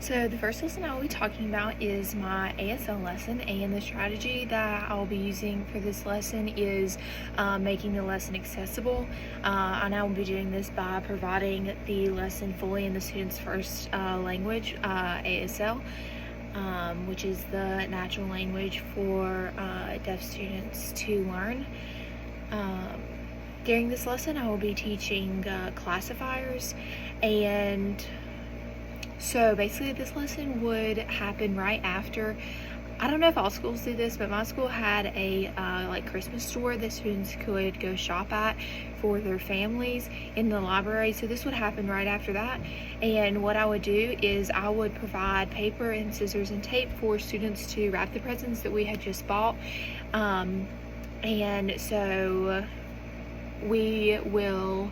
So the first lesson I will be talking about is my ASL lesson, and the strategy that I'll be using for this lesson is making the lesson accessible. And I will be doing this by providing the lesson fully in the student's first language, ASL, which is the natural language for deaf students to learn. During this lesson, I will be teaching classifiers, and so basically this lesson would happen right after. I don't know if all schools do this, but my school had a like Christmas store that students could go shop at for their families in the library. So this would happen right after that. And what I would do is I would provide paper and scissors and tape for students to wrap the presents that we had just bought. And so we will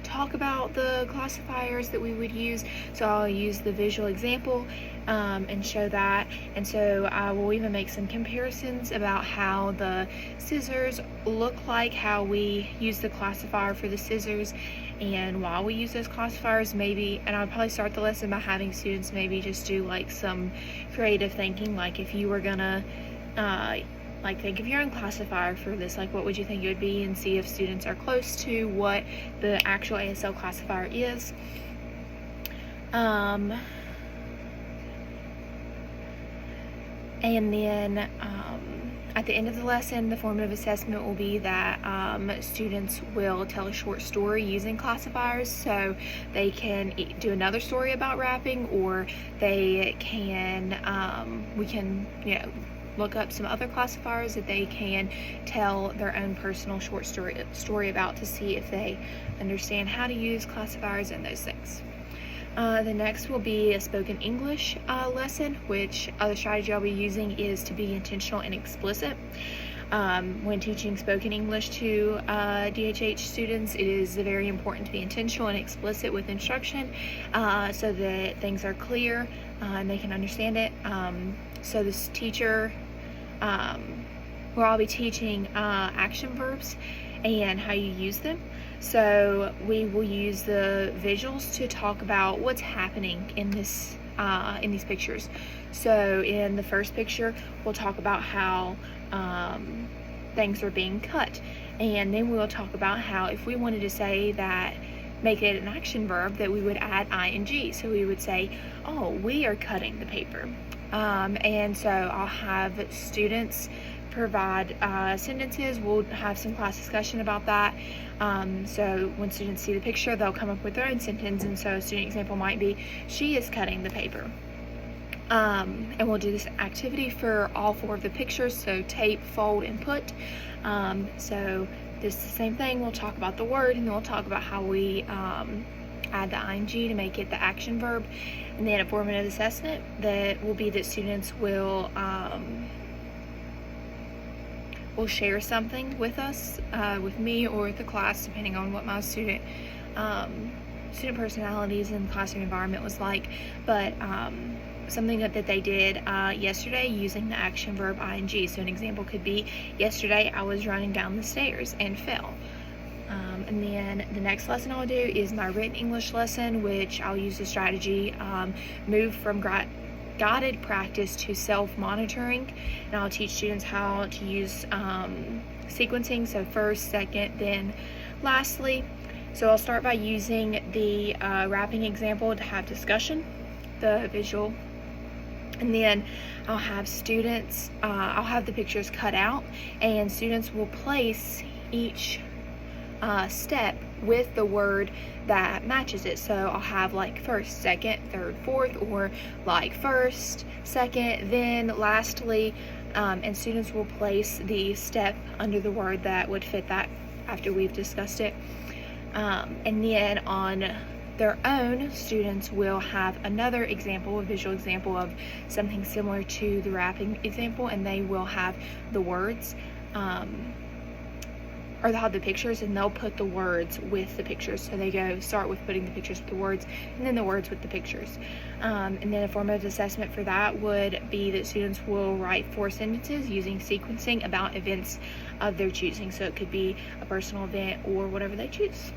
talk about the classifiers that we would use. So I'll use the visual example and show that, and so I will even make some comparisons about how the scissors look like, how we use the classifier for the scissors, and why we use those classifiers. Maybe, and I'll probably start the lesson by having students maybe just do like some creative thinking, like if you were gonna think of your own classifier for this, like what would you think it would be, and see if students are close to what the actual ASL classifier is. And then at the end of the lesson, the formative assessment will be that students will tell a short story using classifiers. So they can do another story about rapping, or they can, we can, look up some other classifiers that they can tell their own personal short story about, to see if they understand how to use classifiers and those things. The next will be a spoken English lesson, which the strategy I'll be using is to be intentional and explicit. When teaching spoken English to DHH students, it is very important to be intentional and explicit with instruction, so that things are clear and they can understand it. So this teacher, where I'll be teaching action verbs and how you use them. So we will use the visuals to talk about what's happening in this in these pictures. So in the first picture, we'll talk about how things are being cut, and then we'll talk about how if we wanted to say that, make it an action verb, that we would add ing. So we would say, oh, we are cutting the paper. And so I'll have students provide sentences. We'll have some class discussion about that. So when students see the picture, they'll come up with their own sentence, and so a student example might be, she is cutting the paper. And we'll do this activity for all four of the pictures, so tape, fold, and put. So this is the same thing. We'll talk about the word, and then we'll talk about how we add the ing to make it the action verb. And then a formative assessment that will be that students will share something with us, with me or with the class, depending on what my student personalities and classroom environment was like. But something that they did yesterday using the action verb ing. So an example could be, yesterday I was running down the stairs and fell. And then the next lesson I'll do is my written English lesson, which I'll use the strategy, move from guided practice to self-monitoring, and I'll teach students how to use sequencing, so first, second, then lastly. So I'll start by using the rapping example to have discussion, the visual, and then I'll have students, I'll have the pictures cut out, and students will place each step with the word that matches it. So I'll have like first, second, third, fourth, or like first, second, then lastly, and students will place the step under the word that would fit that after we've discussed it. And then on their own, students will have another example, a visual example of something similar to the rapping example, and they will have the words, or they'll have the pictures, and they'll put the words with the pictures. So they start with putting the pictures with the words, and then the words with the pictures. And then a formative assessment for that would be that students will write 4 sentences using sequencing about events of their choosing. So it could be a personal event or whatever they choose.